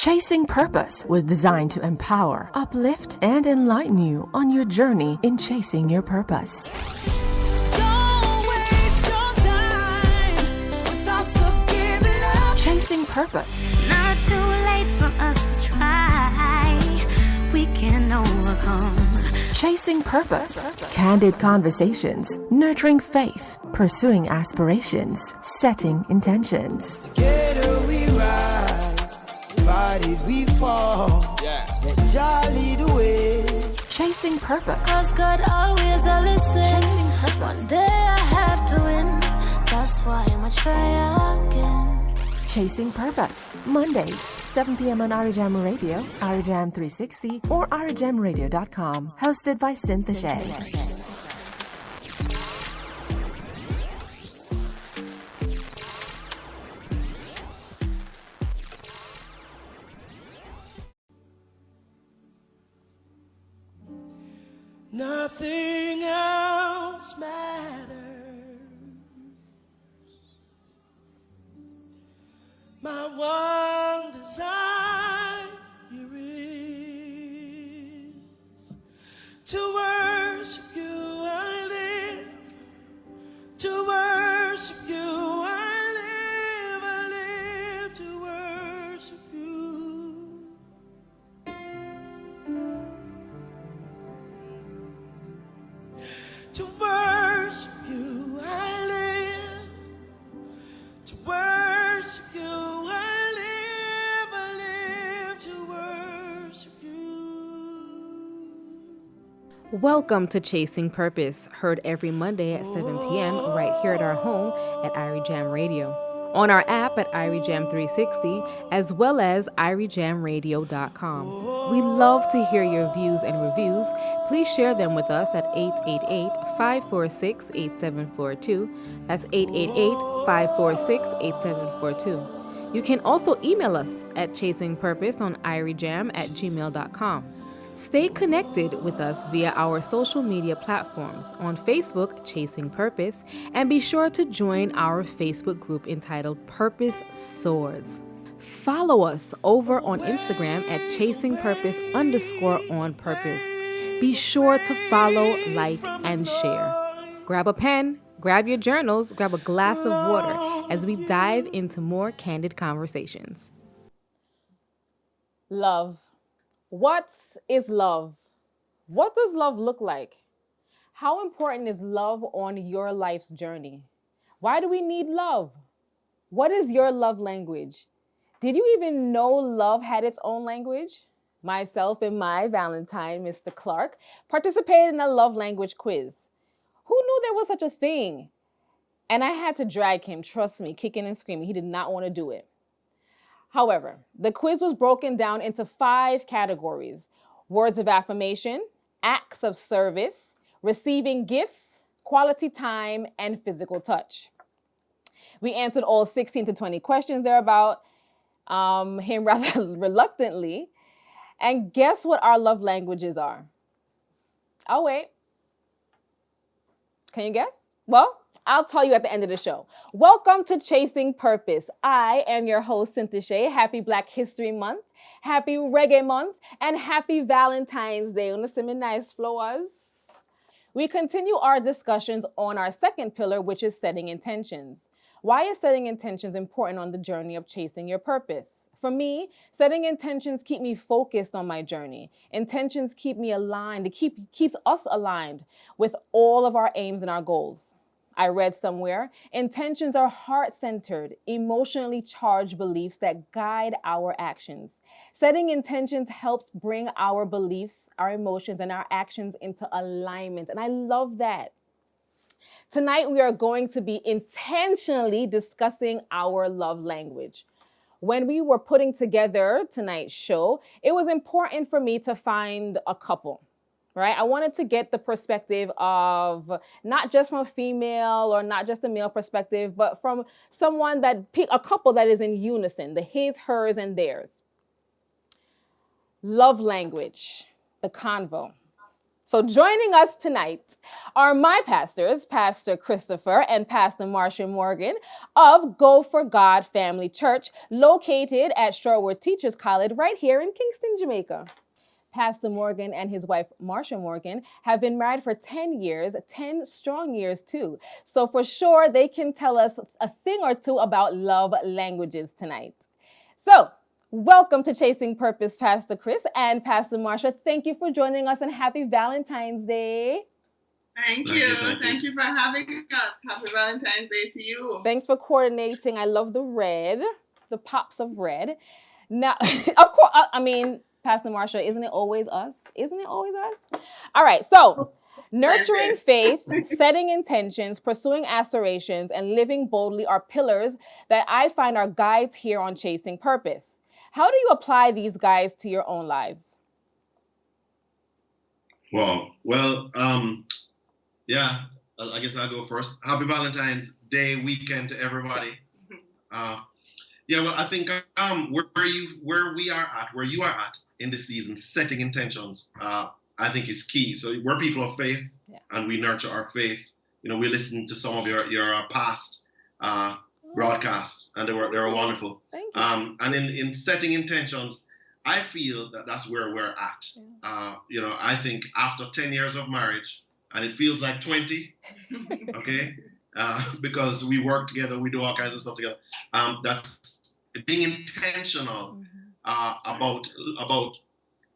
Chasing Purpose was designed to empower, uplift, and enlighten you on your journey in chasing your purpose. Don't waste your time with thoughts of giving up. Chasing Purpose. Not too late for us to try. We can overcome. Chasing Purpose. Candid conversations, nurturing faith, pursuing aspirations, setting intentions. Together we rise, divided we fall. Yeah. Let Jah lead the way. Chasing Purpose. Cause God always a listen. Chasing Purpose. One day I have to win. That's why I'ma try again. Chasing Purpose. Mondays, 7 p.m. on Arijam Radio, Arijam 360, or arijamradio.com. Hosted by Cynthia Shea. Nothing else matters. My one desire is to worship you. I live to worship you. I live to worship you. To worship you, I live. To worship you, I live to worship you. Welcome to Chasing Purpose, heard every Monday at 7 p.m. right here at our home at Irie Jam Radio, on our app at Irie Jam 360, as well as IrieJamRadio.com. We love to hear your views and reviews. Please share them with us at 888-546-8742. That's 888-546-8742. You can also email us at chasingpurpose on iriejam@gmail.com. Stay connected with us via our social media platforms. On Facebook, Chasing Purpose, and be sure to join our Facebook group entitled Purpose Soars. Follow us over on Instagram at chasingpurpose_on-purpose. Be sure to follow, like, and share. Grab a pen, grab your journals, grab a glass of water as we dive into more candid conversations. Love. What is love? What does love look like? How important is love on your life's journey? Why do we need love? What is your love language? Did you even know love had its own language? Myself and my Valentine, Mr. Clarke, participated in a love language quiz. Who knew there was such a thing? And I had to drag him, trust me, kicking and screaming. He did not want to do it. However, the quiz was broken down into 5 categories: words of affirmation, acts of service, receiving gifts, quality time, and physical touch. We answered all 16 to 20 questions thereabout, him rather reluctantly. And guess what our love languages are? I'll wait. Can you guess? Well, I'll tell you at the end of the show. Welcome to Chasing Purpose. I am your host, Cynthia Shea. Happy Black History Month, happy Reggae Month, and happy Valentine's Day. On the semi nice flowers. We continue our discussions on our second pillar, which is setting intentions. Why is setting intentions important on the journey of chasing your purpose? For me, setting intentions keep me focused on my journey. Intentions keep me aligned. It keeps us aligned with all of our aims and our goals. I read somewhere, intentions are heart-centered, emotionally charged beliefs that guide our actions. Setting intentions helps bring our beliefs, our emotions, and our actions into alignment. And I love that. Tonight, we are going to be intentionally discussing our love language. When we were putting together tonight's show, it was important for me to find a couple. Right? I wanted to get the perspective of not just from a female or not just a male perspective, but from someone a couple that is in unison, the his, hers, and theirs. Love language, the convo. So joining us tonight are my pastors, Pastor Christopher and Pastor Marsha Morgan of Go for God Family Church, located at Shorewood Teachers College right here in Kingston, Jamaica. Pastor Morgan and his wife, Marsha Morgan, have been married for 10 years, 10 strong years too. So for sure, they can tell us a thing or two about love languages tonight. So welcome to Chasing Purpose, Pastor Chris and Pastor Marsha. Thank you for joining us and happy Valentine's Day. Thank you. Thank you for having us. Happy Valentine's Day to you. Thanks for coordinating. I love the red, the pops of red. Now, of course, I mean, Pastor Marsha, isn't it always us? Isn't it always us? All right, so nurturing faith, setting intentions, pursuing aspirations, and living boldly are pillars that I find are guides here on Chasing Purpose. How do you apply these guides to your own lives? Well, yeah, I guess I'll go first. Happy Valentine's Day weekend to everybody. Yeah, well, I think where you are at in this season, setting intentions, I think is key. So we're people of faith, and we nurture our faith. You know, we listened to some of your past broadcasts, and they were wonderful. Thank you. And in setting intentions, I feel that that's where we're at. You know, I think after 10 years of marriage, and it feels like 20, okay, because we work together, we do all kinds of stuff together. That's being intentional about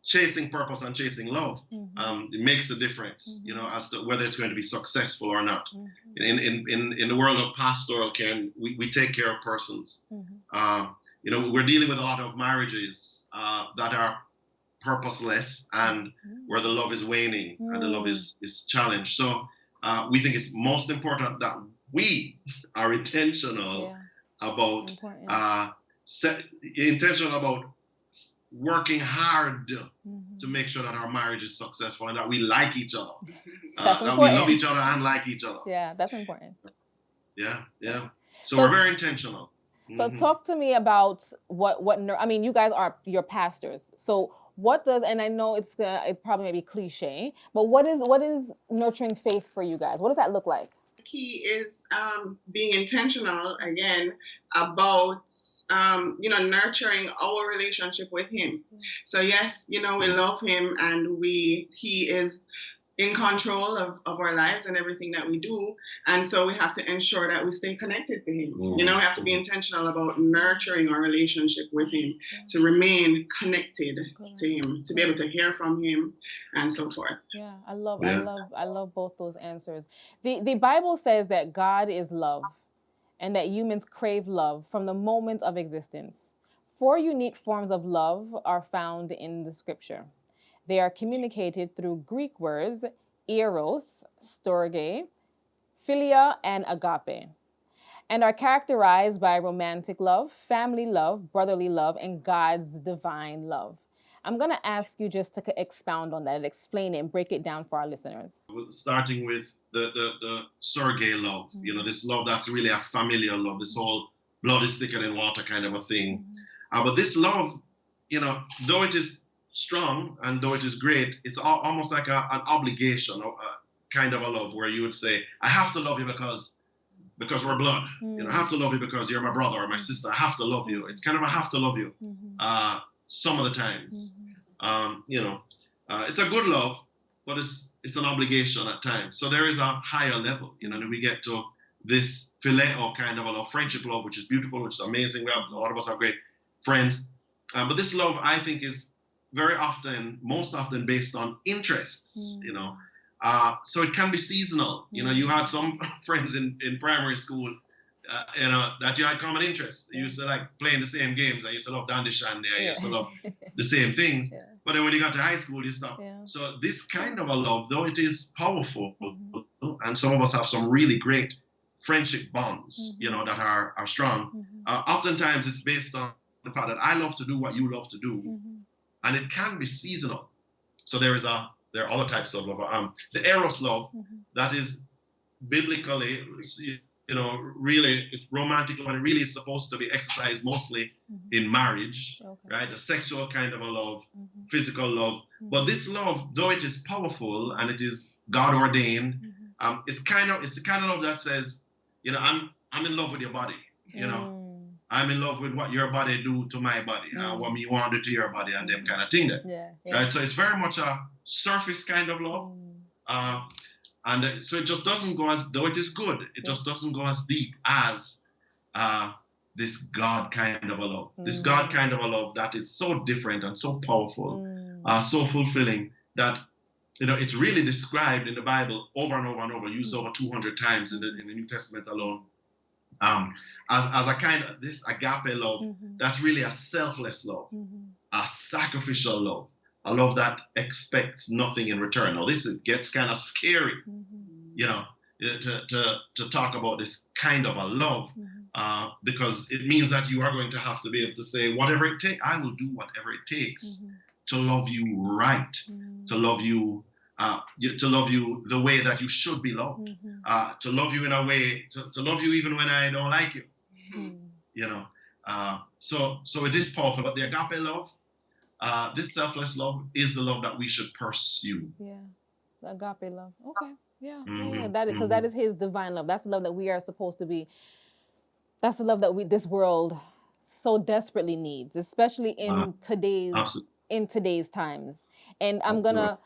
chasing purpose and chasing love. It makes a difference, you know, as to whether it's going to be successful or not. In the world of pastoral care, we take care of persons. You know, we're dealing with a lot of marriages that are purposeless and where the love is waning and the love is challenged. So we think it's most important that we are intentional about working hard to make sure that our marriage is successful and that we like each other, That's that important. we love each other and like each other. Yeah, that's important. Yeah. So we're very intentional. So talk to me about I mean, you guys are your pastors. So what does, and I know it probably may be cliche, but what is nurturing faith for you guys? What does that look like? The key is being intentional again about nurturing our relationship with him. So yes, you know, we love him and he is in control of our lives and everything that we do. And so we have to ensure that we stay connected to him. You know, we have to be intentional about nurturing our relationship with him, to remain connected to him, to be able to hear from him and so forth. Yeah, I love both those answers. The Bible says that God is love and that humans crave love from the moment of existence. 4 unique forms of love are found in the scripture. They are communicated through Greek words, eros, storge, philia, and agape, and are characterized by romantic love, family love, brotherly love, and God's divine love. I'm going to ask you just to expound on that, explain it, and break it down for our listeners. Starting with the storge love, you know, this love that's really a familial love, this whole blood is thicker than water kind of a thing. But this love, you know, though it is strong and though it is great, it's almost like an obligation, kind of a love where you would say, I have to love you because we're blood. You know, I have to love you because you're my brother or my sister. I have to love you. It's kind of a have to love you some of the times. You know, it's a good love, but it's an obligation at times. So there is a higher level, you know, and we get to this phileo kind of a love, friendship love, which is beautiful, which is amazing. A lot of us have great friends. But this love, I think, is most often based on interests, you know. So it can be seasonal. You know, you had some friends in primary school, you know, that you had common interests. You used to like playing the same games. I used to love Dandy Shandy. I used to love the same things. But then when you got to high school, you stopped. So this kind of a love, though it is powerful, and some of us have some really great friendship bonds, you know, that are strong. Oftentimes it's based on the fact that I love to do what you love to do. And it can be seasonal. So there are other types of love. The eros love, that is biblically, really romantic love, and it really is supposed to be exercised mostly in marriage, right? The sexual kind of a love, physical love. But this love, though it is powerful and it is God ordained, it's the kind of love that says, I'm in love with your body, I'm in love with what your body do to my body, what me want to do to your body, and them kind of thing. Right? So it's very much a surface kind of love. And so it just doesn't go as, though it is good, it just doesn't go as deep as this God kind of a love. This God kind of a love that is so different and so powerful, so fulfilling, that it's really described in the Bible over and over and over, used over 200 times in the New Testament alone, as a kind of this agape love that's really a selfless love, a sacrificial love, a love that expects nothing in return. Now this gets kind of scary, to talk about this kind of a love, because it means that you are going to have to be able to say, whatever it takes, I will do whatever it takes to love you right, to love you the way that you should be loved, to love you in a way, to love you even when I don't like you, so it is powerful. But the agape love, this selfless love, is the love that we should pursue. The agape love. Okay. Because that is his divine love. That's the love that we are supposed to be. That's the love that this world so desperately needs, especially in today's times. And I'm gonna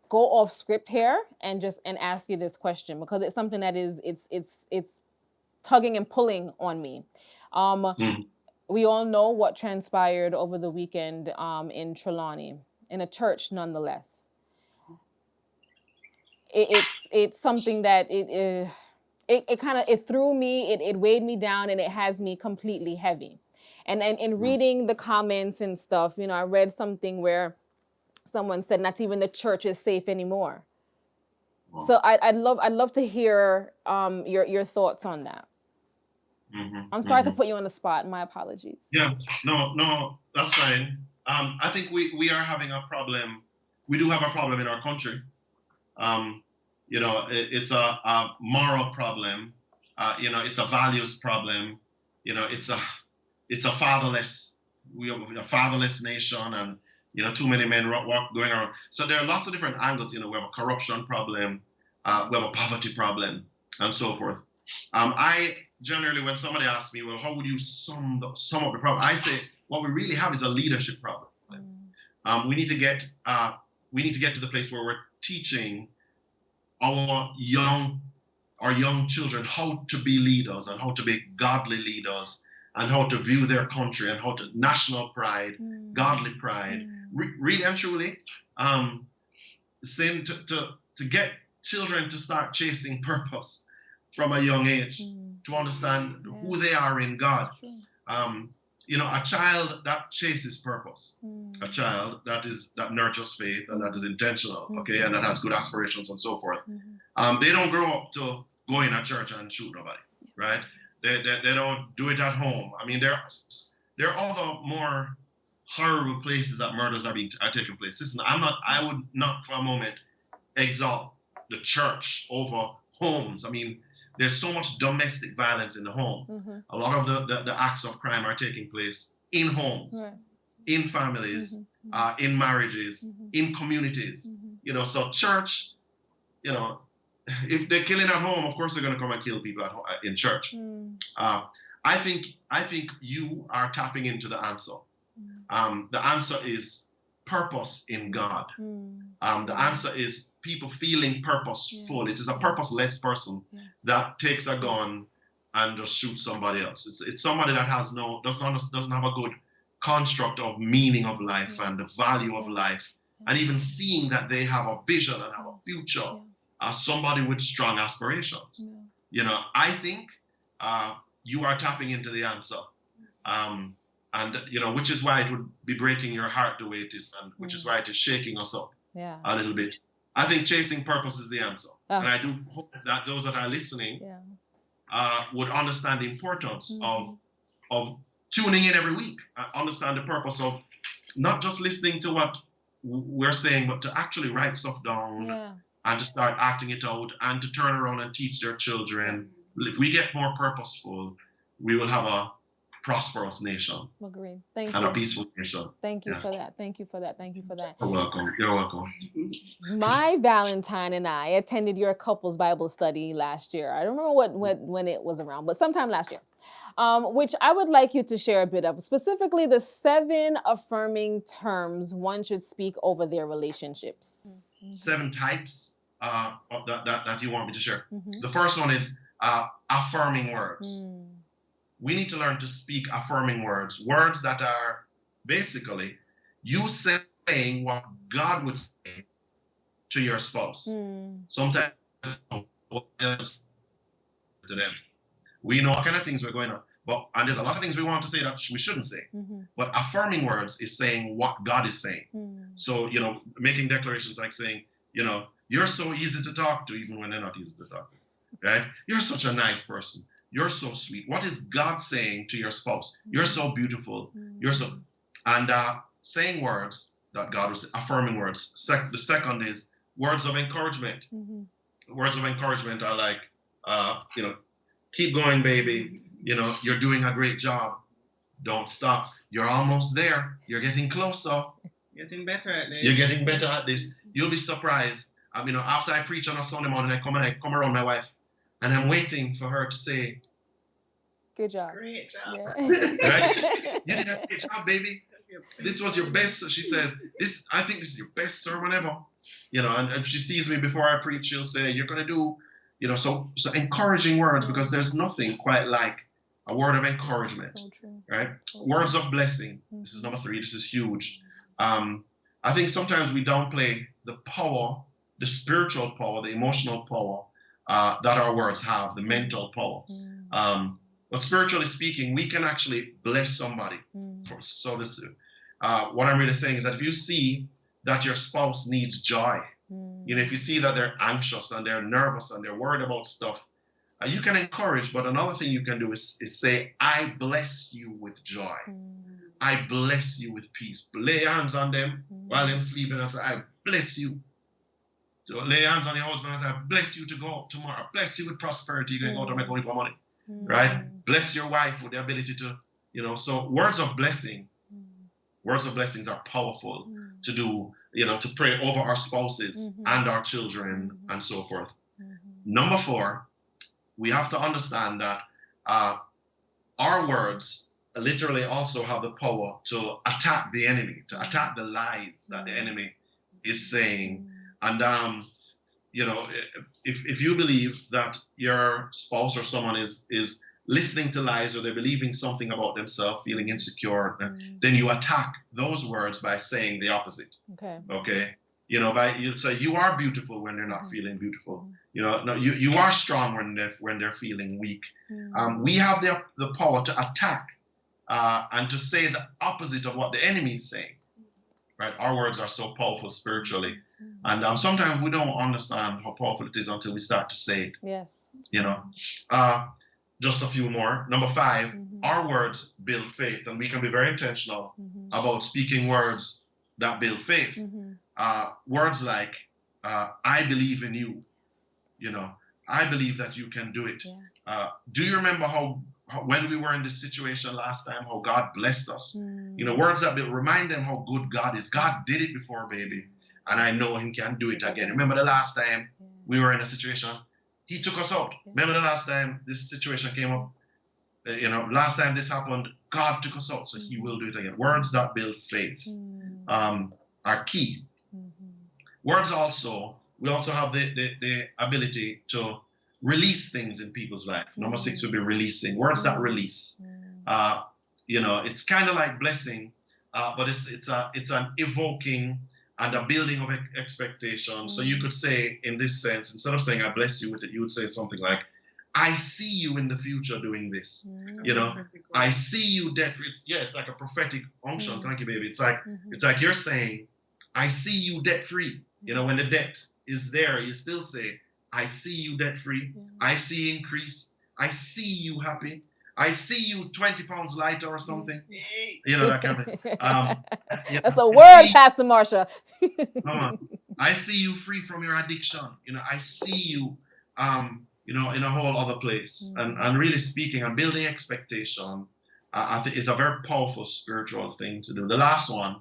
go off script here and ask you this question, because it's something that is it's tugging and pulling on me. We all know what transpired over the weekend in Trelawney, in a church nonetheless. It's something that it threw me, it weighed me down, and it has me completely heavy. And in reading the comments and stuff, I read something where someone said not even the church is safe anymore. Wow. So I'd love to hear your thoughts on that. I'm sorry to put you on the spot. My apologies. Yeah, no, that's fine. I think we are having a problem. We do have a problem in our country. It's a moral problem. It's a values problem. It's a fatherless. We are a fatherless nation, and too many men going around. So there are lots of different angles. We have a corruption problem. We have a poverty problem, and so forth. I generally, when somebody asks me, well, how would you sum up the problem? I say, what we really have is a leadership problem. We need to get to the place where we're teaching our young children how to be leaders, and how to be godly leaders, and how to view their country, and how to national pride, godly pride, really and truly, same to get children to start chasing purpose from a young age, to understand who they are in God. A child that chases purpose, a child that nurtures faith and that is intentional, okay, and that has good aspirations and so forth. They don't grow up to go in a church and shoot nobody, right? They don't do it at home. I mean, there are other more horrible places that murders are taking place. Listen, I would not for a moment exalt the church over homes. I mean, there's so much domestic violence in the home. A lot of the acts of crime are taking place in homes, in families, in marriages, in communities. So church, if they're killing at home, of course they're going to come and kill people in church. I think you are tapping into the answer. The answer is purpose in God. The answer is people feeling purposeful. It is a purposeless person that takes a gun and just shoots somebody else. It's somebody that doesn't have a good construct of meaning of life and the value of life, and even seeing that they have a vision and have a future as somebody with strong aspirations. I think you are tapping into the answer. Which is why it would be breaking your heart the way it is, and which is why it is shaking us up a little bit. I think chasing purpose is the answer. And I do hope that those that are listening would understand the importance of tuning in every week, understand the purpose of not just listening to what we're saying, but to actually write stuff down and to start acting it out, and to turn around and teach their children If we get more purposeful, we will have a prosperous nation Agreed. Thank and you. a peaceful nation. Thank you Yeah. for that. Thank you for that. Thank you for that. You're welcome. You're welcome. My Valentine and I attended your couples Bible study last year. I don't remember when it was around, but sometime last year. Which I would like you to share a bit of, specifically the 7 affirming terms one should speak over their relationships. 7 types that you want me to share. Mhm. The first one is affirming words. Mm. We need to learn to speak affirming words, words that are basically you saying what God would say to your spouse. Mm. Sometimes to them. We know what kind of things we're going on. And there's a lot of things we want to say that we shouldn't say. Mhm. But affirming words is saying what God is saying. Mm. So, making declarations like saying, you're so easy to talk to even when they're not easy to talk to. Right? You're such a nice person. You're so sweet. What is God saying to your spouse? You're so beautiful. You're so, and saying words that God was affirming words. The second is words of encouragement. Mhm. Words of encouragement are like, keep going, baby. You're doing a great job. Don't stop. You're almost there. You're getting closer. Getting better at this. You're getting better at this. You'll be surprised. After I preach on a Sunday morning, I come around my wife, and I'm waiting for her to say, Good job. Great job. Yeah. right? You did a great job, baby. This was your best. She says, I think this is your best sermon ever. And if she sees me before I preach, she'll say, you're going to do, so encouraging words, because there's nothing quite like a word of encouragement, So true. right? Words of blessing. This is number 3. This is huge. I think sometimes we downplay the power, the spiritual power, the emotional power that our words have, the mental power. But spiritually speaking, we can actually bless somebody. So what I'm really saying is that if you see that your spouse needs joy, if you see that they're anxious and they're nervous and they're worried about stuff, you can encourage. But another thing you can do is say, I bless you with joy. I bless you with peace. Lay your hands on them while they're sleeping and say, I bless you. So lay your hands on your husband and say, I bless you to go out tomorrow. I bless you with prosperity. You can go out and make money for money. Right? Bless your wife with the ability to, so words of blessings are powerful to do, to pray over our spouses and our children and so forth. Number 4, we have to understand that our words literally also have the power to attack the enemy, to attack the lies that the enemy is saying. And, if you believe that your spouse or someone is listening to lies, or they're believing something about themselves, feeling insecure, then you attack those words by saying the opposite. Okay. You say you are beautiful when they're not feeling beautiful. No, you are strong when they're feeling weak. We have the power to attack and to say the opposite of what the enemy is saying. Right? Our words are so powerful spiritually. And sometimes we don't understand how powerful it is until we start to say it. Yes. Just a few more. Number 5, our words build faith. And we can be very intentional about speaking words that build faith. Words like, I believe in you. I believe that you can do it. Do you remember how when we were in this situation last time, how God blessed us? Words that will remind them how good God is. God did it before, baby. And I know Him can do it again. Remember the last time we were in a situation, He took us out. Remember the last time this situation came up? Last time this happened, God took us out, so He will do it again. Words that build faith are key. Words also, we also have the ability to release things in people's life. Number 6 would be releasing. Words that release. It's kind of like blessing, but it's an evoking and a building of expectation. So you could say, in this sense, instead of saying I bless you with it, you would say something like, I see you in the future doing this. I see you debt free. It's like a prophetic unction. Thank you, baby. It's like you're saying, I see you debt free. When the debt is there, you still say, I see you debt free. I see increase. I see you happy. I see you 20 pounds lighter or something. That kind of thing. That's a word, Pastor Marsha. I see you free from your addiction. I see you, in a whole other place. And really speaking and building expectation, I think is a very powerful spiritual thing to do. The last one,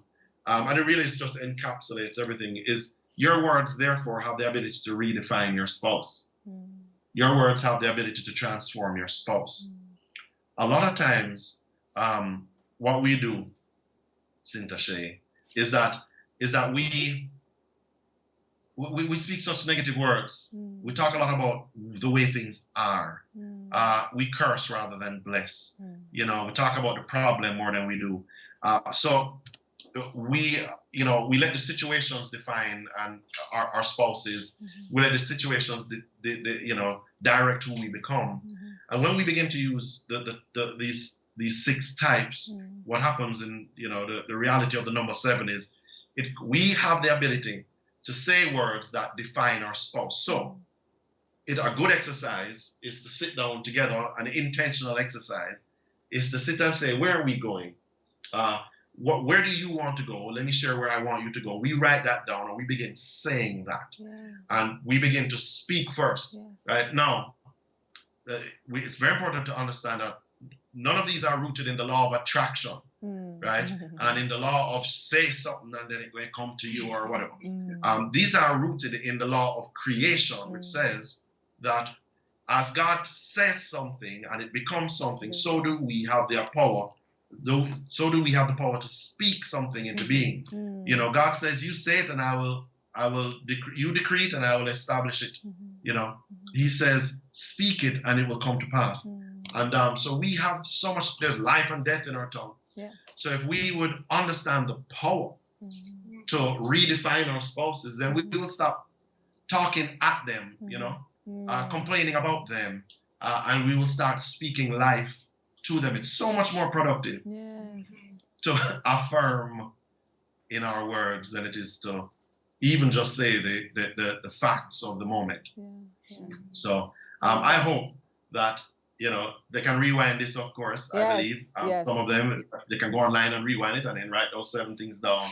and it really just encapsulates everything, is your words therefore have the ability to redefine your spouse. Your words have the ability to transform your spouse. A lot of times, what we do, Cynthia Shay, is that we speak such negative words. We talk a lot about the way things are. We curse rather than bless. We talk about the problem more than we do. So we let the situations define and our spouses. We let the situations direct who we become. And when we begin to use these 6 types, what happens in the reality of the number 7 is we have the ability to say words that define our spouse. So a good exercise is to sit down together. An intentional exercise is to sit and say, where are we going? Where do you want to go? Let me share where I want you to go. We write that down and we begin saying that. And we begin to speak first. Right now, it's very important to understand that none of these are rooted in the law of attraction. Right? And in the law of say something and then it will come to you or whatever. These are rooted in the law of creation, which says that as God says something and it becomes something, so do we have the power. So do we have the power to speak something into being. God says, you say it and you decree it and I will establish it. He says, speak it and it will come to pass. And so we have so much, there's life and death in our tongue. So if we would understand the power to redefine our spouses, then we will stop talking at them, complaining about them, and we will start speaking life to them. It's so much more productive to affirm in our words than it is to even just say the facts of the moment. So I hope that they can rewind this, of course, I believe. Some of them, they can go online and rewind it and then write those 7 things down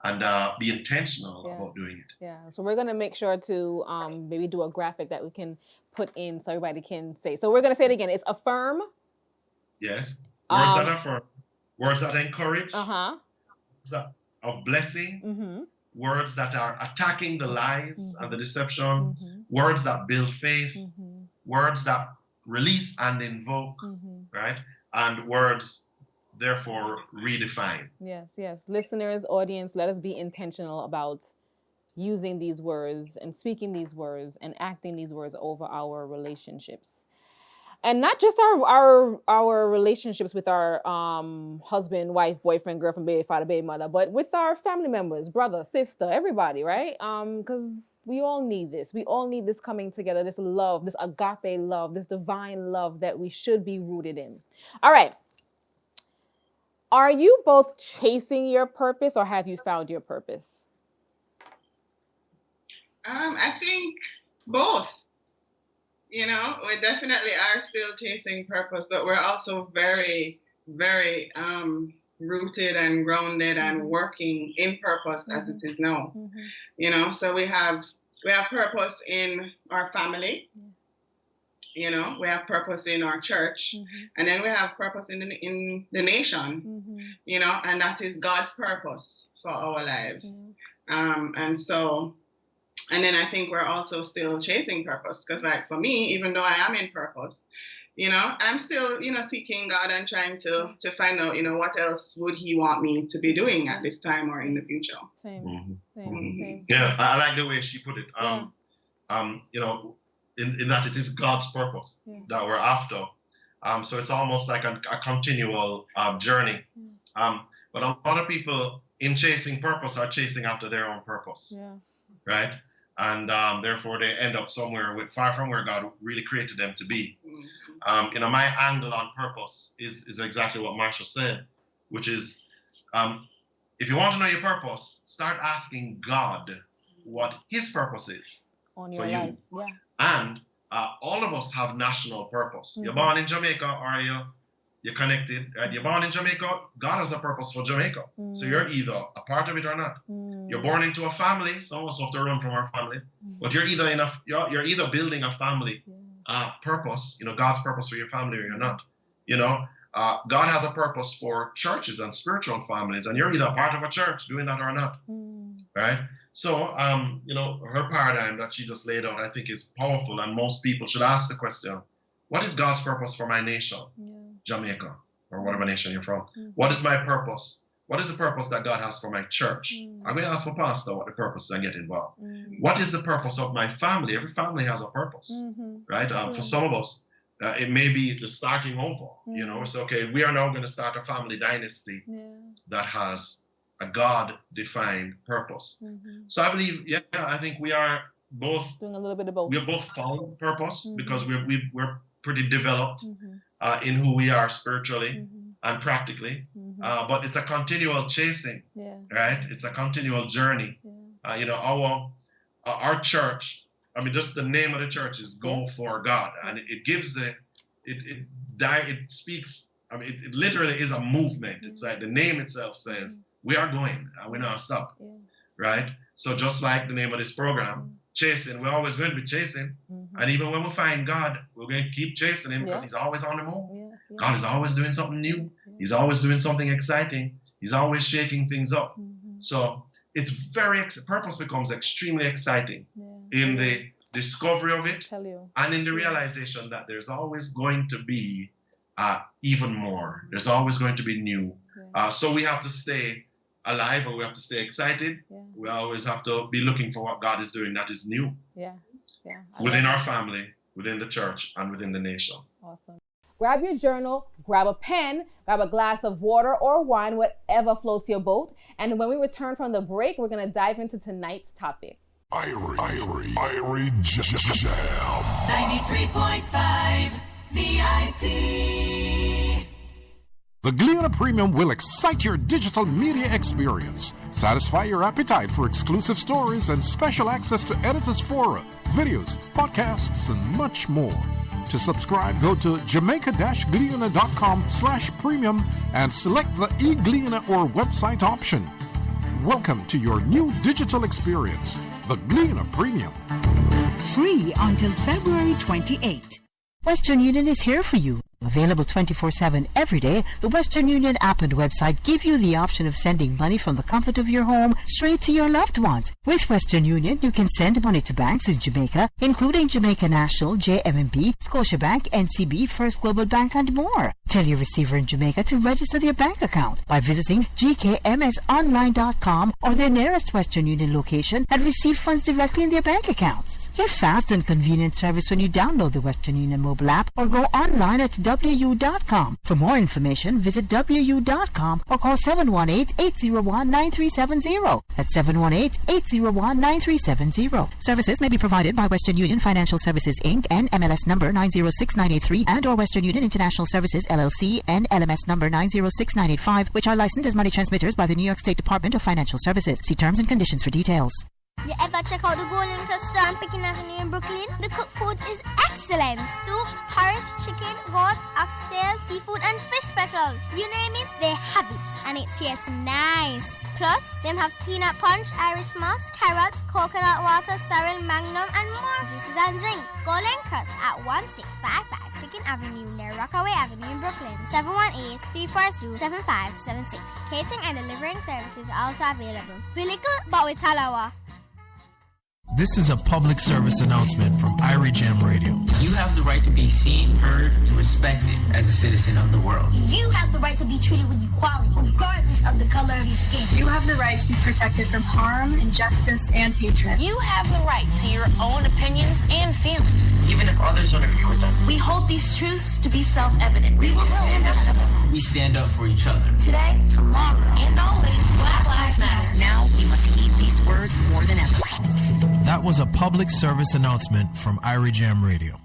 and be intentional about doing it. So we're going to make sure to maybe do a graphic that we can put in so everybody can say. So we're going to say it again. It's affirm. Yes. Words that affirm. Words that encourage. Words of blessing. Words that are attacking the lies and the deception. Words that build faith. Words that release and invoke, right? And words, therefore, redefine. Yes. Listeners, audience, let us be intentional about using these words and speaking these words and acting these words over our relationships. And not just our relationships with our husband, wife, boyfriend, girlfriend, baby father, baby mother, but with our family members, brother, sister, everybody, right? Because we all need this. We all need this coming together, this love, this agape love, this divine love that we should be rooted in. All right. Are you both chasing your purpose or have you found your purpose? I think both. We definitely are still chasing purpose, but we're also very, very rooted and grounded and working in purpose as it is now. So we have purpose in our family. We have purpose in our church, and then we have purpose in the nation. And that is God's purpose for our lives. And then I think we're also still chasing purpose, because like for me, even though I am in purpose, I'm still, seeking God and trying to find out, what else would he want me to be doing at this time or in the future. Same. Yeah, I like the way she put it. In that it is God's purpose that we're after. So it's almost like a continual journey. But a lot of people in chasing purpose are chasing after their own purpose. Right? And therefore they end up somewhere far from where God really created them to be. My angle on purpose is exactly what Marsha said, which is if you want to know your purpose, start asking God what his purpose is on your for life. you. And all of us have national purpose. You're born in Jamaica or you're connected, right? You're born in Jamaica, God has a purpose for Jamaica. So you're either a part of it or not. You're born into a family, some of us have to run from our families, but you're either building a family purpose, God's purpose for your family or you're not. God has a purpose for churches and spiritual families, and you're either a part of a church doing that or not, right? So, her paradigm that she just laid out, I think is powerful, and most people should ask the question, what is God's purpose for my nation, Jamaica, or whatever nation you're from? What is my purpose? What is the purpose that God has for my church? I'm going to ask for pastor what the purpose is and get involved. What is the purpose of my family? Every family has a purpose, right? For some of us, it may be the starting over. It's okay. We are now going to start a family dynasty that has a God-defined purpose. So I believe, I think we are both doing a little bit of both. We're both found purpose because we're pretty developed in who we are spiritually and practically. But it's a continual chasing, right? It's a continual journey. Our church, just the name of the church is Go for God, and it gives it speaks. It literally is a movement. It's like the name itself says we are going and we're not stop, right? So just like the name of this program, chasing, we're always going to be chasing, and even when we find God, we're going to keep chasing Him because He's always on the move. God is always doing something new. He's always doing something exciting. He's always shaking things up. So it's purpose becomes extremely exciting in the discovery of it and in the realization that there's always going to be even more. There's always going to be new. So we have to stay alive, and we have to stay excited. We always have to be looking for what God is doing that is new. Within our family, within the church, and within the nation. Awesome. Grab your journal, grab a pen, grab a glass of water or wine, whatever floats your boat. And when we return from the break, we're going to dive into tonight's topic. Irie Jam. 93.5 VIP. The Gleaner Premium will excite your digital media experience, satisfy your appetite for exclusive stories and special access to editors' fora, videos, podcasts, and much more. To subscribe, go to jamaica-gleaner.com/premium and select the e-Gleaner or website option. Welcome to your new digital experience, the Gleaner Premium. Free until February 28. Western Union is here for you. Available 24/7 every day, the Western Union app and website give you the option of sending money from the comfort of your home straight to your loved ones. With Western Union, you can send money to banks in Jamaica, including Jamaica National, JMMB, Scotiabank, NCB, First Global Bank, and more. Tell your receiver in Jamaica to register their bank account by visiting gkmsonline.com or their nearest Western Union location and receive funds directly in their bank accounts. Get fast and convenient service when you download the Western Union mobile app or go online at WU.com. For more information, visit WU.com or call 718-801-9370. That's 718-801-9370. Services may be provided by Western Union Financial Services, Inc. and MLS number 906983 and or Western Union International Services, LLC and LMS number 906985, which are licensed as money transmitters by the New York State Department of Financial Services. See terms and conditions for details. You ever check out the Golden Cluster on Picking Avenue in Brooklyn? The cooked food is excellent. Soups, porridge, chicken, goat, oxtail, seafood, and fish specials. You name it, they have it. And it tastes nice. Plus, them have peanut punch, Irish moss, carrot, coconut water, sorrel, magnum, and more juices and drinks. Golden Crust at 1655 Picking Avenue near Rockaway Avenue in Brooklyn. 718-342-7576. Catering and delivering services are also available. Bilical, but with Talawa. This is a public service announcement from Irie Jam Radio. You have the right to be seen, heard, and respected as a citizen of the world. You have the right to be treated with equality, regardless of the color of your skin. You have the right to be protected from harm, injustice, and hatred. You have the right to your own opinions and feelings, even if others don't agree with them. We hold these truths to be self-evident. We will stand up for them. We stand up for each other. Today, tomorrow, and always, Black Lives Matter. Now we must heed these words more than ever. That was a public service announcement from Irie Jam Radio.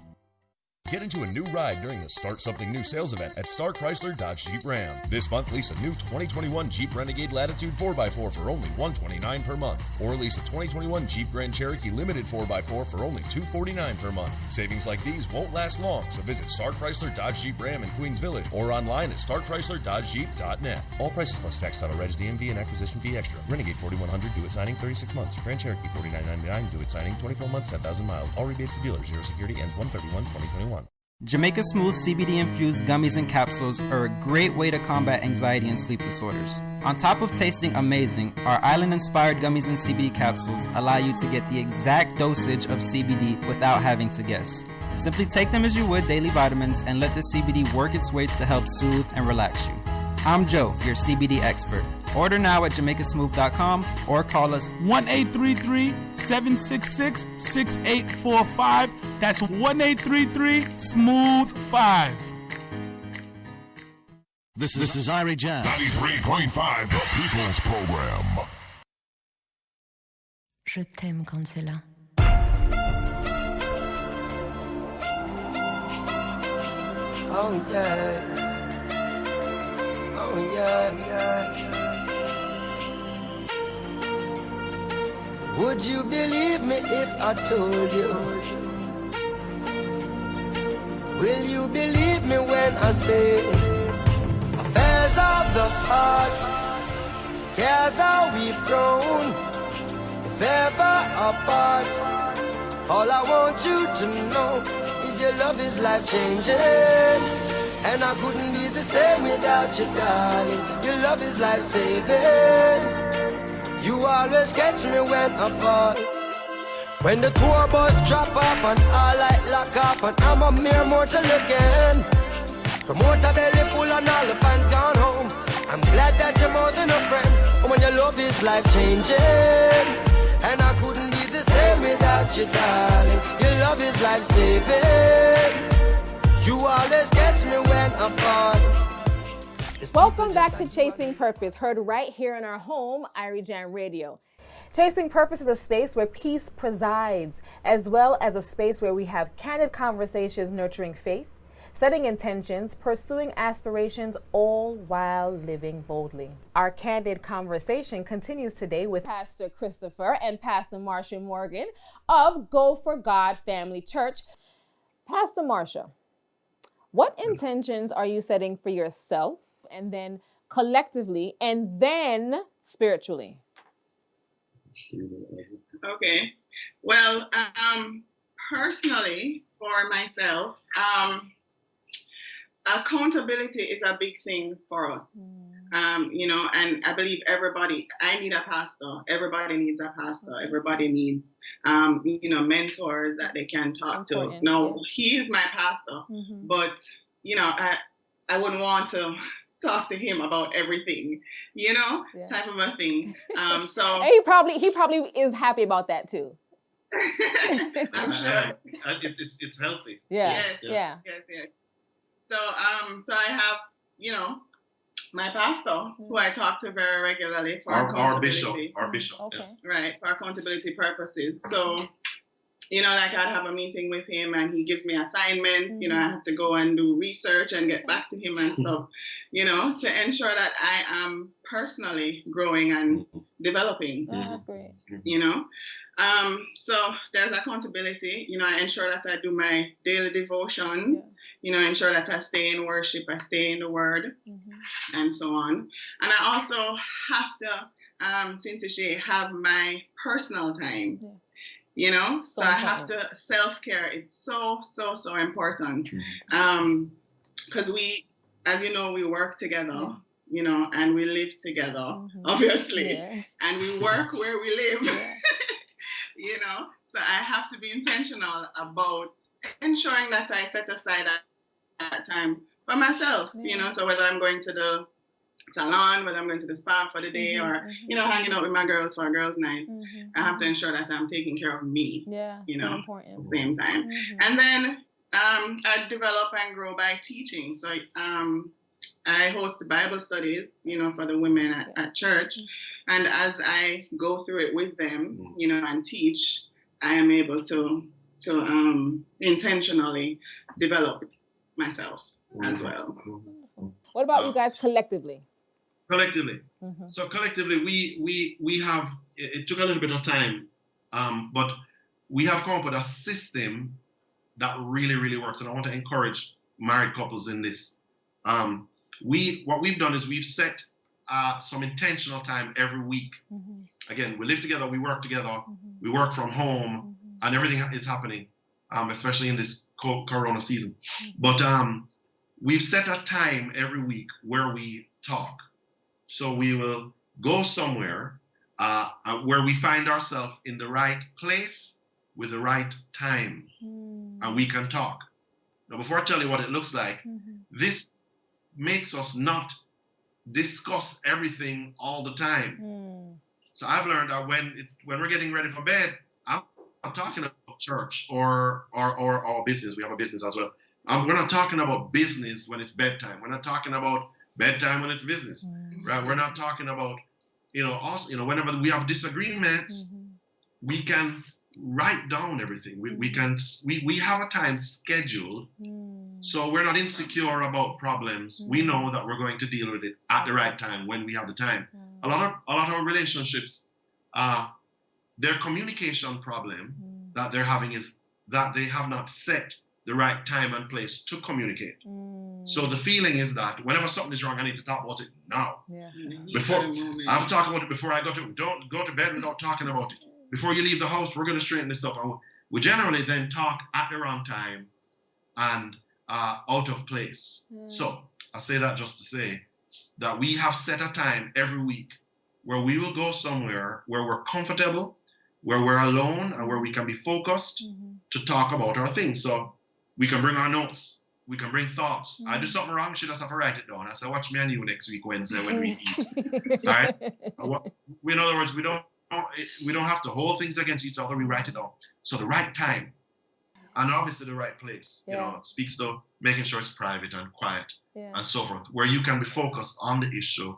Get into a new ride during the Start Something New sales event at Star Chrysler Dodge Jeep Ram. This month, lease a new 2021 Jeep Renegade Latitude 4x4 for only $129 per month. Or lease a 2021 Jeep Grand Cherokee Limited 4x4 for only $249 per month. Savings like these won't last long, so visit Star Chrysler Dodge Jeep Ram in Queens Village or online at starchryslerdodgejeep.net. All prices plus tax, title, reg, DMV, and acquisition fee extra. Renegade 4100, do it signing 36 months. Grand Cherokee $49.99, do it signing 24 months, 10,000 miles. All rebates to dealers. Zero security ends 1/31/2021. Jamaica Smooth CBD-infused gummies and capsules are a great way to combat anxiety and sleep disorders. On top of tasting amazing, our island-inspired gummies and CBD capsules allow you to get the exact dosage of CBD without having to guess. Simply take them as you would daily vitamins and let the CBD work its way to help soothe and relax you. I'm Joe, your CBD expert. Order now at jamaicasmooth.com or call us 1-833-766-6845. That's 1-833-SMOOTH-5. This is Irie Jam. 93.5, the People's Program. Je t'aime quand c'est là. Oh yeah. Oh yeah. Would you believe me if I told you? Will you believe me when I say affairs of the heart, together we've grown, if ever apart. All I want you to know is your love is life-changing, and I couldn't be the same without you, darling. Your love is life-saving. You always catch me when I fall. When the tour bus drop off and all light lock off, and I'm a mere mortal again. Promoter belly full and all the fans gone home. I'm glad that you're more than a friend. And when your love is life-changing, and I couldn't be the same without you, darling. Your love is life-saving. You always catch me when I fall. Welcome back to Chasing Purpose, heard right here in our home, Irie Jam Radio. Chasing Purpose is a space where peace presides, as well as a space where we have candid conversations nurturing faith, setting intentions, pursuing aspirations, all while living boldly. Our candid conversation continues today with Pastor Christopher and Pastor Marsha Morgan of Go for God Family Church. Pastor Marsha, what intentions are you setting for yourself, and then collectively, and then spiritually? Okay. Well, personally, for myself, accountability is a big thing for us. And I believe I need a pastor. Everybody needs a pastor. Everybody needs, mentors that they can talk to. Now, he is my pastor, but, I wouldn't want to talk to him about everything, type of a thing. So and he probably is happy about that too. I'm sure it's healthy. Yeah. Yes. So I have, my pastor who I talk to very regularly for accountability. Our bishop. Okay. Right, for accountability purposes. So, I'd have a meeting with him and he gives me assignments, I have to go and do research and get back to him and stuff, to ensure that I am personally growing and developing. Oh, that's great. So there's accountability, I ensure that I do my daily devotions, ensure that I stay in worship, I stay in the word, and so on. And I also have to, have my personal time. So I have to self-care. It's so important. Because we, as you know, we work together, and we live together, obviously, and we work where we live, so I have to be intentional about ensuring that I set aside that time for myself, so whether I'm going to the salon, whether I'm going to the spa for the day, or hanging out with my girls for a girls' night, I have to ensure that I'm taking care of me. So important. At the same time. And then I develop and grow by teaching. So I host Bible studies, for the women at church, and as I go through it with them, and teach, I am able to to intentionally develop myself as well. What about you guys collectively? Collectively. So collectively, we have, it took a little bit of time, but we have come up with a system that really, really works. And I want to encourage married couples in this. What we've done is we've set some intentional time every week. Again, we live together, we work together, we work from home, and everything is happening, especially in this corona season. But we've set a time every week where we talk. So we will go somewhere where we find ourselves in the right place with the right time, and we can talk. Now, before I tell you what it looks like, this makes us not discuss everything all the time. So I've learned that when we're getting ready for bed, I'm talking about church or business. We have a business as well. We're not talking about business when it's bedtime. We're not talking about bedtime when it's business, right? We're not talking about, whenever we have disagreements, we can write down everything. We have a time scheduled, so we're not insecure about problems. We know that we're going to deal with it at the right time when we have the time. A lot of relationships, their communication problem that they're having is that they have not set the right time and place to communicate. So the feeling is that whenever something is wrong, I need to talk about it now. I've talked about it before I don't go to bed without talking about it. Before you leave the house, we're going to straighten this up. And we generally then talk at the wrong time and out of place. So I say that just to say that we have set a time every week where we will go somewhere where we're comfortable, where we're alone, and where we can be focused to talk about our things. So we can bring our notes. We can bring thoughts. I do something wrong, she just have to write it down. I say, watch me and you next week, Wednesday, when we eat. All right? In other words, we don't have to hold things against each other. We write it down. So the right time and obviously the right place, it speaks to making sure it's private and quiet and so forth, where you can be focused on the issue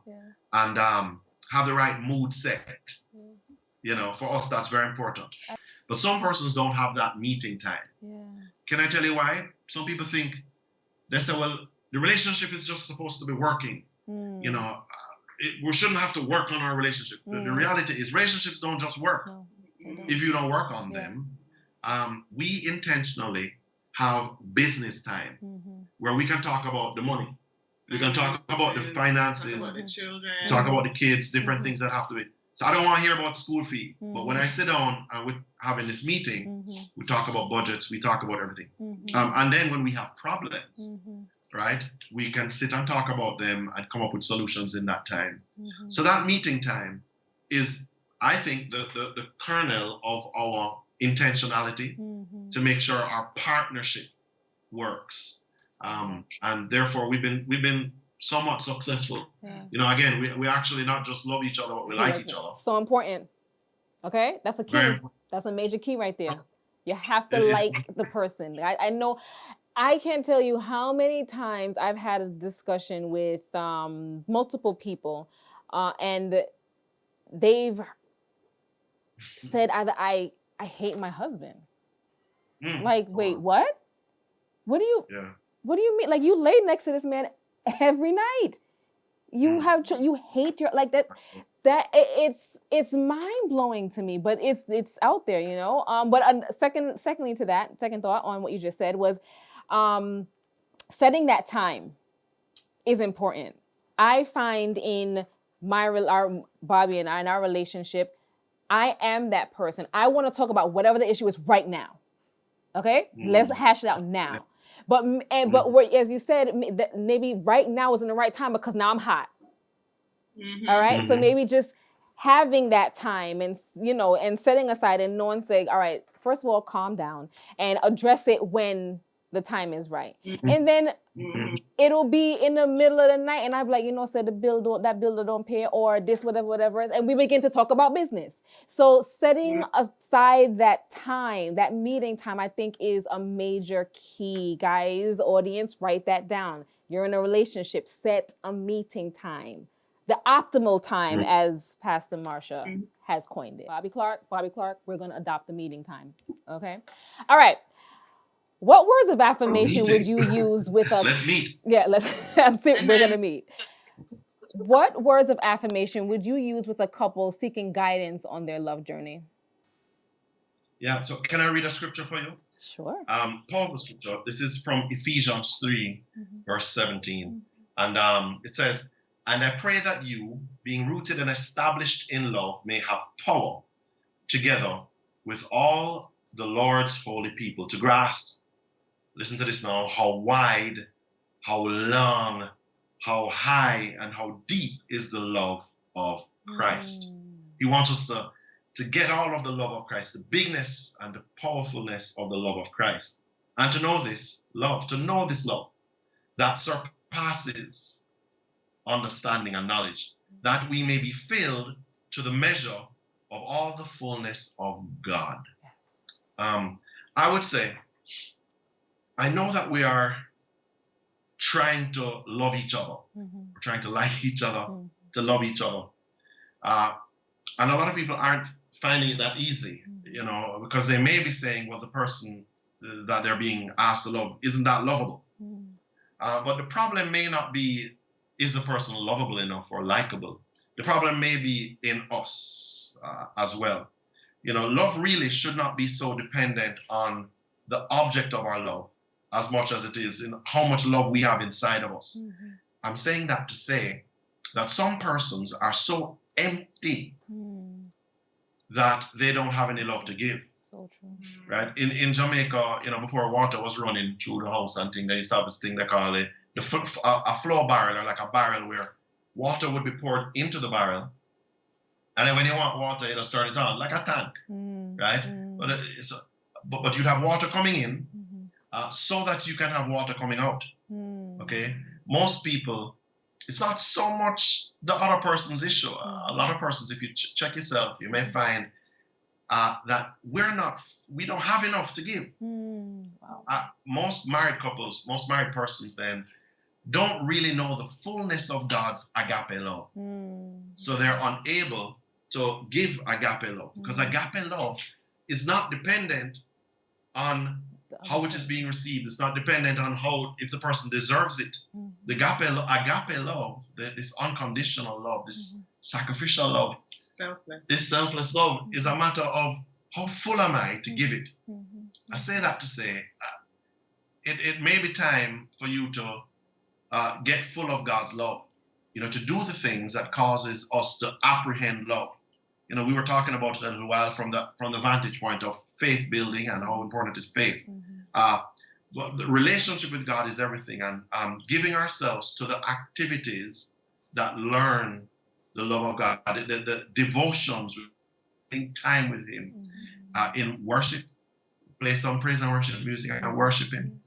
and have the right mood set. For us, that's very important. But some persons don't have that meeting time. Can I tell you why? Some people think, they say, well, the relationship is just supposed to be working. We shouldn't have to work on our relationship. The reality is relationships don't just work if you don't work on them. We intentionally have business time where we can talk about the money. We can talk about the finances, about the children, talk about the kids, different things that have to be. So I don't want to hear about school fee. But when I sit down and we're having this meeting, we talk about budgets, we talk about everything. And then when we have problems, right, we can sit and talk about them and come up with solutions in that time. So that meeting time is, I think, the kernel of our intentionality to make sure our partnership works. And therefore we've been somewhat successful. Again, we actually not just love each other, but we like each other. So important. Okay, that's a key. That's a major key right there. You have to like the person. I know. I can't tell you how many times I've had a discussion with multiple people, and they've said either I hate my husband. Like, wait, what? What do you mean? Like, you lay next to this man every night. You you hate your, like that it's mind blowing to me, but it's out there, But secondly to that, second thought on what you just said was, setting that time is important. I find in our Bobby and I, in our relationship, I am that person. I want to talk about whatever the issue is right now. Okay, let's hash it out now. But as you said, maybe right now isn't the right time because now I'm hot. All right, so maybe just having that time and setting aside and knowing, saying, all right, first of all, calm down and address it when the time is right. And then it'll be in the middle of the night and I'll be like, said that bill don't pay, or this, whatever it is. And we begin to talk about business. So setting aside that time, that meeting time, I think is a major key. Guys, audience, write that down. You're in a relationship, set a meeting time. The optimal time, as Pastor Marsha has coined it. Bobby Clarke, we're going to adopt the meeting time. Okay? All right. What words of affirmation would you use with a... Let's meet. Yeah, we're going to meet. What words of affirmation would you use with a couple seeking guidance on their love journey? Yeah, so can I read a scripture for you? Sure. Paul's scripture. This is from Ephesians 3, verse 17. And it says, "And I pray that you, being rooted and established in love, may have power together with all the Lord's holy people to grasp," listen to this now, "how wide, how long, how high, and how deep is the love of Christ." He wants us to get all of the love of Christ, the bigness and the powerfulness of the love of Christ. And to know this love that surpasses understanding and knowledge, that we may be filled to the measure of all the fullness of God. Yes. I would say, I know that we are trying to love each other. We're trying to like each other, to love each other. And a lot of people aren't finding it that easy, because they may be saying, well, the person that they're being asked to love isn't that lovable. But the problem may not be, is the person lovable enough or likable? The problem may be in us as well. Love really should not be so dependent on the object of our love as much as it is in how much love we have inside of us. I'm saying that to say that some persons are so empty that they don't have any love to give. So true. Right? In Jamaica, before water was running through the house and thing, they used to have this thing they call it a flow barrel, or like a barrel where water would be poured into the barrel. And then when you want water, you just turn it on, like a tank, right? But you'd have water coming in so that you can have water coming out, okay? Most people, it's not so much the other person's issue. A lot of persons, if you check yourself, you may find that we don't have enough to give. Wow. Most married couples, most married persons then don't really know the fullness of God's agape love. So they're unable to give agape love, because agape love is not dependent on how it is being received. It's not dependent on if the person deserves it. The agape love, this unconditional love, this sacrificial love, this selfless love is a matter of how full am I to give it. I say that to say it may be time for you to get full of God's love, to do the things that causes us to apprehend love. We were talking about it a little while from the vantage point of faith building and how important is faith. But the relationship with God is everything, and giving ourselves to the activities that learn the love of God, the devotions, spending time with Him, in worship, play some praise and worship music and worship Him.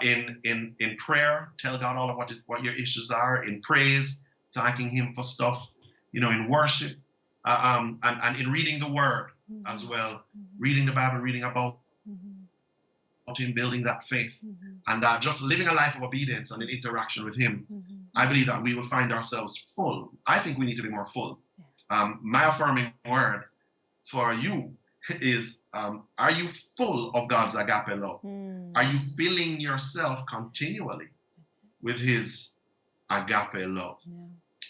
In prayer, tell God all of what your issues are. In praise, thanking Him for stuff. In worship, and in reading the Word as well, reading the Bible, reading about Him, building that faith, and just living a life of obedience and an interaction with Him. I believe that we will find ourselves full. I think we need to be more full. My affirming word for you is, are you full of God's agape love? Are you filling yourself continually with His agape love?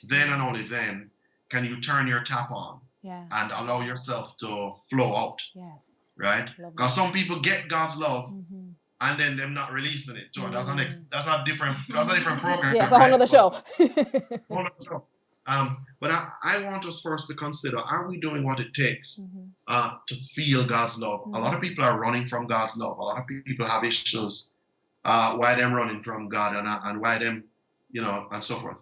Then and only then can you turn your tap on and allow yourself to flow out. Right? Because some people get God's love and then them not releasing it. So that's a different program. Yeah, it's a whole other show. But I want us first to consider, are we doing what it takes to feel God's love? A lot of people are running from God's love. A lot of people have issues why they're running from God and why them, and so forth.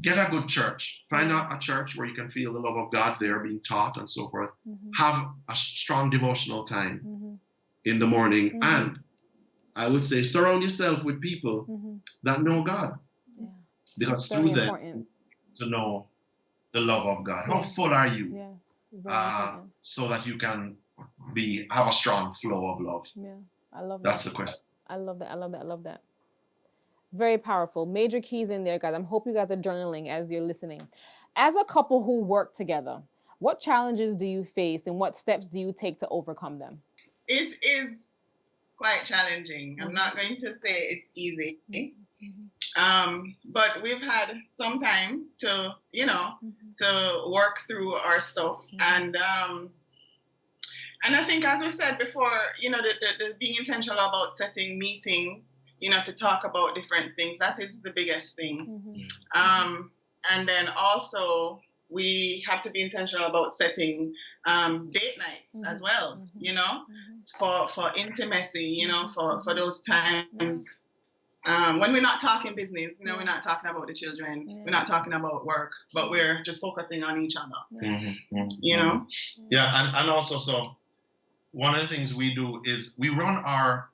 Get a good church. Find out a church where you can feel the love of God there being taught and so forth. Have a strong devotional time in the morning. And I would say surround yourself with people that know God. Because through them to know the love of God. How full are you? So that you can have a strong flow of love. I love that. That's the question. I love that. Very powerful. Major keys in there, guys. I hope you guys are journaling as you're listening. As a couple who work together, What challenges do you face and what steps do you take to overcome them? It is quite challenging. I'm not going to say it's easy. But we've had some time to, to work through our stuff. And I think, as we said before, the being intentional about setting meetings, to talk about different things, that is the biggest thing. And then also we have to be intentional about setting date nights as well, for intimacy, for those times. When we're not talking business, we're not talking about the children, we're not talking about work, but we're just focusing on each other, Yeah, and also, so one of the things we do is we run our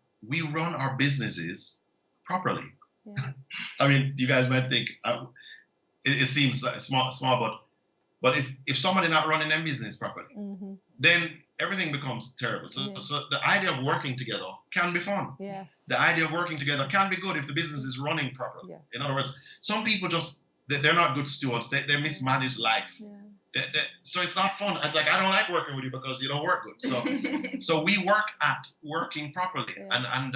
businesses properly. I mean, you guys might think it seems like small, but if somebody not running their business properly, then everything becomes terrible. So the idea of working together can be fun. Yes. The idea of working together can be good if the business is running properly. Yes. In other words, some people just, they're not good stewards. They mismanage life. So it's not fun. It's like, I don't like working with you because you don't work good. So so we work at working properly and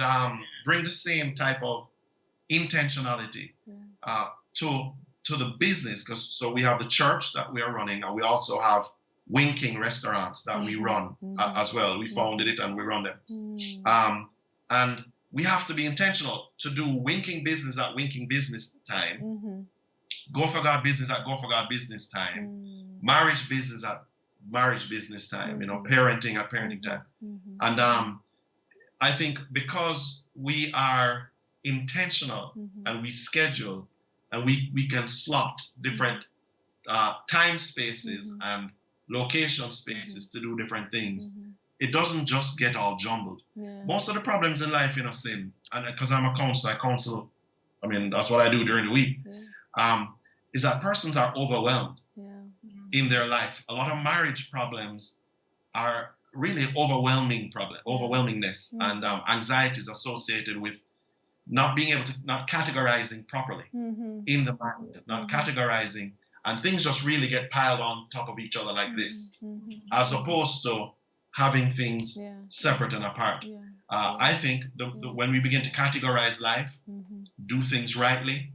bring the same type of intentionality to the business. So we have the church that we are running, and we also have winking restaurants that we run as well. We founded it and we run them. And we have to be intentional to do winking business at winking business time, go for God business at go for God business time, marriage business at marriage business time, parenting at parenting time. And I think because we are intentional and we schedule and we can slot different time spaces and location spaces to do different things, it doesn't just get all jumbled. Most of the problems in life, Sim, and because I'm a counselor, I counsel, I mean, that's what I do during the week, is that persons are overwhelmed in their life. A lot of marriage problems are really overwhelmingness and anxieties associated with not being able to, not categorizing properly in the mind, not categorizing, and things just really get piled on top of each other like this, as opposed to having things separate and apart. I think when we begin to categorize life, do things rightly,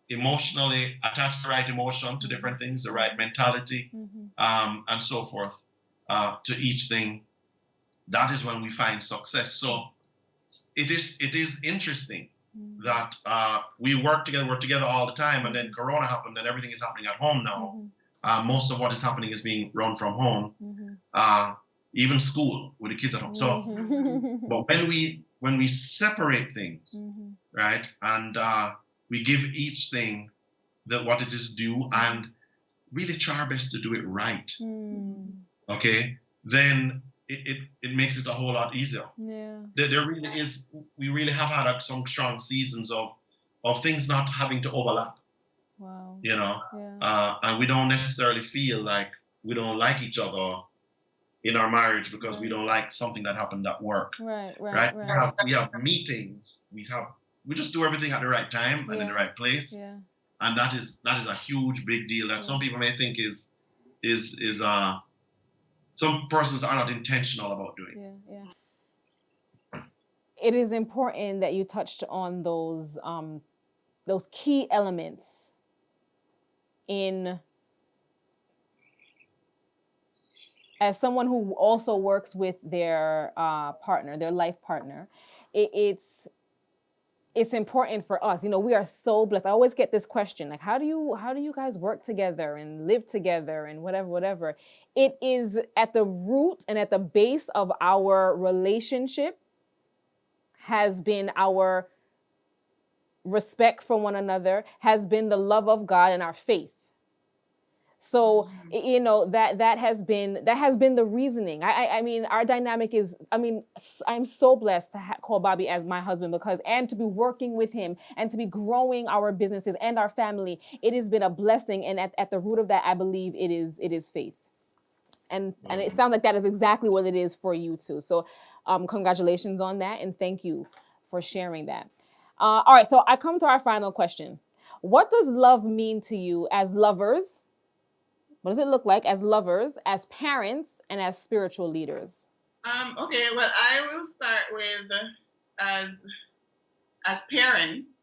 emotionally attach the right emotion to different things, the right mentality, and so forth to each thing, that is when we find success. So it is interesting that we work together all the time, and then Corona happened and everything is happening at home now. Most of what is happening is being run from home, even school with the kids at home. So, but when we separate things, right, and we give each thing what it is due and really try our best to do it right, okay, then it makes it a whole lot easier. There really is, we really have had some strong seasons of things not having to overlap. And we don't necessarily feel like we don't like each other in our marriage because we don't like something that happened at work. Right? We have meetings. We just do everything at the right time and in the right place. And that is a huge big deal that some people may think is some persons are not intentional about doing. It is important that you touched on those key elements in, as someone who also works with their partner, their life partner. It's important for us. We are so blessed. I always get this question, like, how do you guys work together and live together and whatever. It is at the root and at the base of our relationship has been our respect for one another, has been the love of God and our faith. So, that has been the reasoning. I mean, our dynamic is, I'm so blessed to call Bobby as my husband and to be working with him and to be growing our businesses and our family. It has been a blessing. And at the root of that, I believe it is faith. And it sounds like that is exactly what it is for you too. So, congratulations on that. And thank you for sharing that. All right. So I come to our final question. What does love mean to you as lovers What does it look like as lovers, as parents, and as spiritual leaders? Okay, well, I will start with as parents.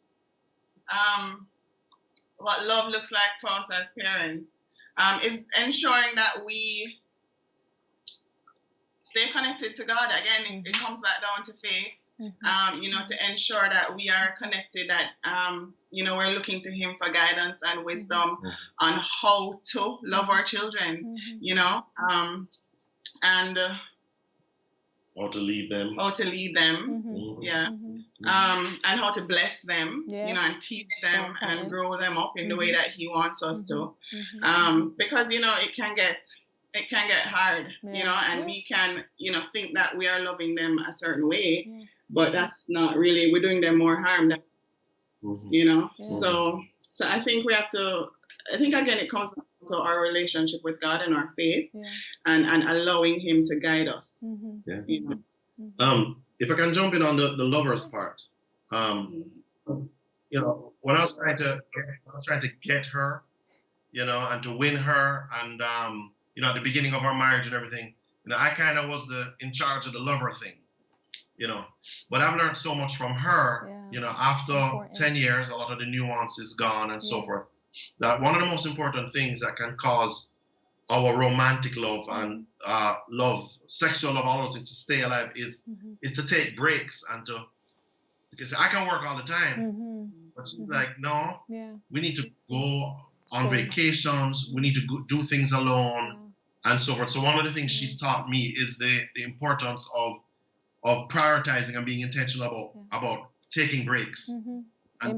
What love looks like to us as parents is ensuring that we stay connected to God. Again, it comes back down to faith. To ensure that we are connected, that we're looking to Him for guidance and wisdom on how to love our children. And How to lead them. Yeah. And how to bless them, and teach them and grow them up in the way that He wants us to. Because it can get hard, and we can, think that we are loving them a certain way, but that's not really, we're doing them more harm than, So I think again, it comes back to our relationship with God and our faith, and allowing Him to guide us. If I can jump in on the lovers part, when I was trying to get her, and to win her, and at the beginning of our marriage and everything, I kind of was in charge of the lover thing, But I've learned so much from her, after 10 years, a lot of the nuance is gone and so forth. That one of the most important things that can cause our romantic love and sexual love, all those things to stay alive is to take breaks and because I can work all the time, but she's like, no, we need to go on vacations, we need to do things alone and so forth. So one of the things she's taught me is the importance of prioritizing and being intentional about taking breaks and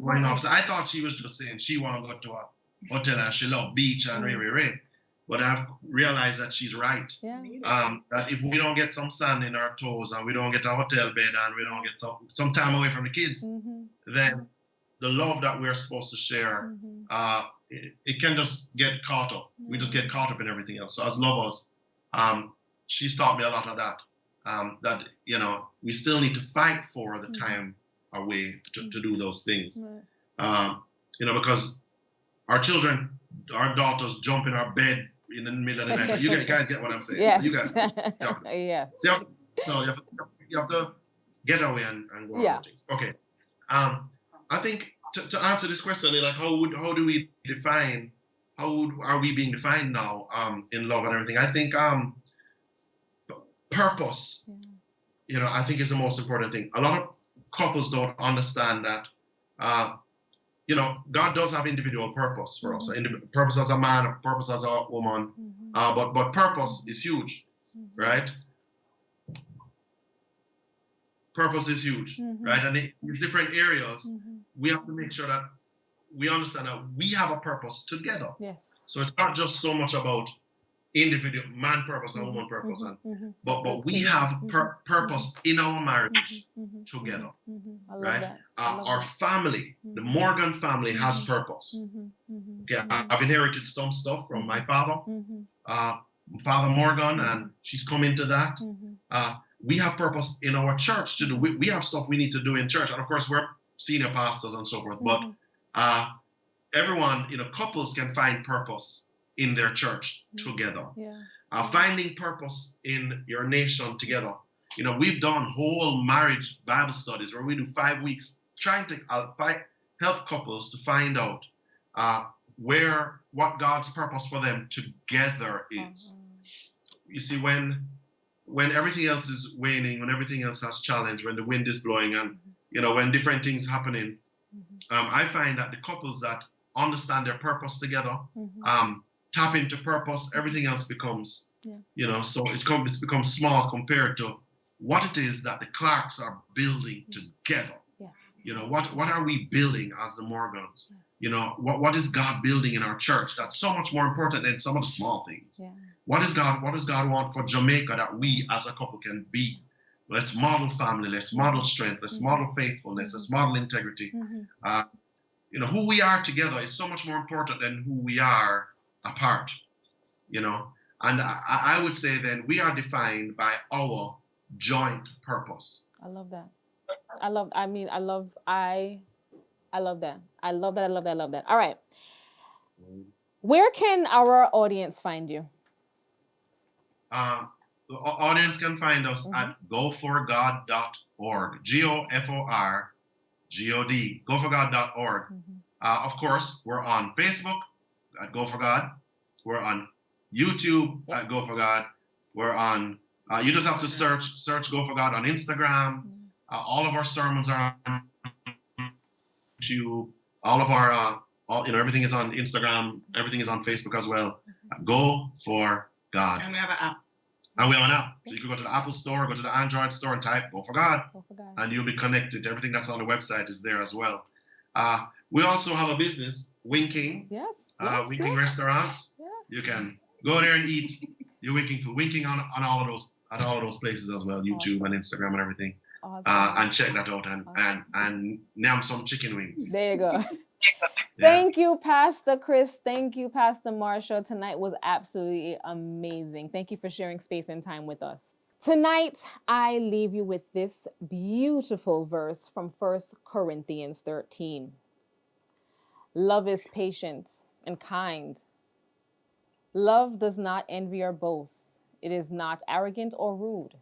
going off. So I thought she was just saying she want to go to a hotel and she love beach and ray. But I've realized that she's right. That if we don't get some sand in our toes and we don't get a hotel bed and we don't get some time away from the kids, then the love that we're supposed to share, it can just get caught up. We just get caught up in everything else. So as lovers, she's taught me a lot of that. That we still need to fight for the time away to do those things. Because our children, our daughters jump in our bed in the middle of the night. You guys get what I'm saying? Yes. So you guys, you have to get away and go on with things. Okay. I think to answer this question, how do we define? How are we being defined now in love and everything? I think purpose. I think is the most important thing. A lot of couples don't understand that. God does have individual purpose for us. Purpose as a man, purpose as a woman, but purpose is huge, right? Purpose is huge, right? And in these different areas, we have to make sure that we understand that we have a purpose together. So it's not just so much about individual man purpose and woman purpose, but we have purpose in our marriage together, right? Our family, the Morgan family, has purpose. I've inherited some stuff from my father, Father Morgan, and she's come into that. We have purpose in our church to do. We have stuff we need to do in church, and of course we're senior pastors and so forth. But everyone, couples can find purpose in their church together. Finding purpose in your nation together. We've done whole marriage Bible studies where we do 5 weeks trying to help couples to find out what God's purpose for them together is. You see, when everything else is waning, when everything else has challenge, when the wind is blowing and when different things happening, I find that the couples that understand their purpose together, tap into purpose, everything else becomes, so it becomes small compared to what it is that the Clarkes are building together. What are we building as the Morgans? What is God building in our church that's so much more important than some of the small things? What does God want for Jamaica that we as a couple can be? Let's model family, let's model strength, let's model faithfulness, let's model integrity. Who we are together is so much more important than who we are apart, and I would say then we are defined by our joint purpose. I love that. I love that. All right. Where can our audience find you? The audience can find us at goforgod.org. GOFORGOD. Goforgod.org. Of course, we're on Facebook at Go for God. We're on YouTube at Go for God. We're on. You just have to search Go for God on Instagram. All of our sermons are on YouTube. All of our everything is on Instagram. Everything is on Facebook as well. Go for God. And we have an app. And we have an app. So you can go to the Apple Store, go to the Android Store and type Go for God. And you'll be connected. Everything that's on the website is there as well. We also have a business, Winking. Winking Restaurants. Yeah. You can go there and eat your Winking food. Winking on all of those places as well, YouTube and Instagram and everything. And check that out and name some chicken wings. There you go. Thank you, Pastor Chris. Thank you, Pastor Marsha. Tonight was absolutely amazing. Thank you for sharing space and time with us. Tonight, I leave you with this beautiful verse from 1 Corinthians 13. Love is patient and kind. Love does not envy or boast. It is not arrogant or rude.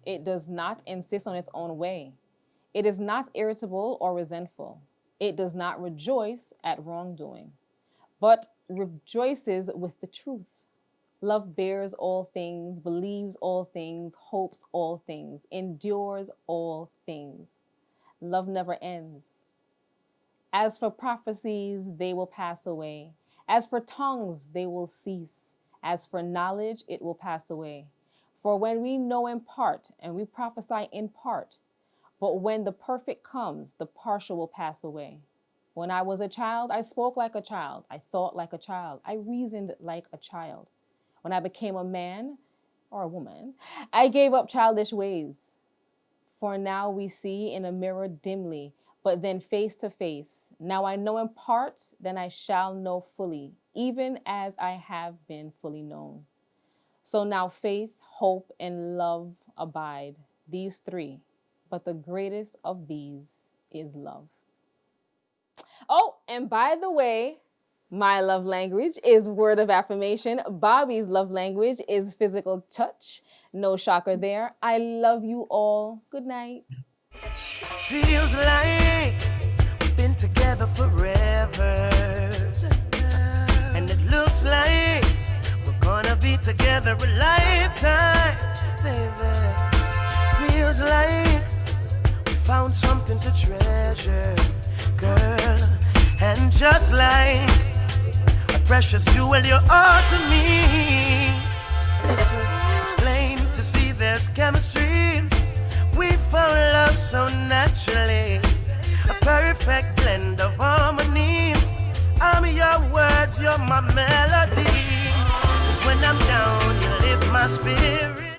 It does not insist on its own way. It is not irritable or resentful. It does not rejoice at wrongdoing, but rejoices with the truth. Love bears all things, believes all things, hopes all things, endures all things. Love never ends. As for prophecies, they will pass away. As for tongues, they will cease. As for knowledge, it will pass away. For when we know in part and we prophesy in part, but when the perfect comes, the partial will pass away. When I was a child, I spoke like a child. I thought like a child. I reasoned like a child. When I became a man or a woman, I gave up childish ways. For now we see in a mirror dimly, but then face to face. Now I know in part, then I shall know fully, even as I have been fully known. So now faith, hope, and love abide, these three. But the greatest of these is love. Oh, and by the way, my love language is word of affirmation. Bobby's love language is physical touch. No shocker there. I love you all. Good night. Feels like we've been together forever. And it looks like we're gonna be together a lifetime, baby. Feels like found something to treasure, girl. And just like a precious jewel, you are to me. Listen, it's plain to see there's chemistry. We found love so naturally, a perfect blend of harmony. I'm your words, you're my melody. 'Cause when I'm down, you lift my spirit.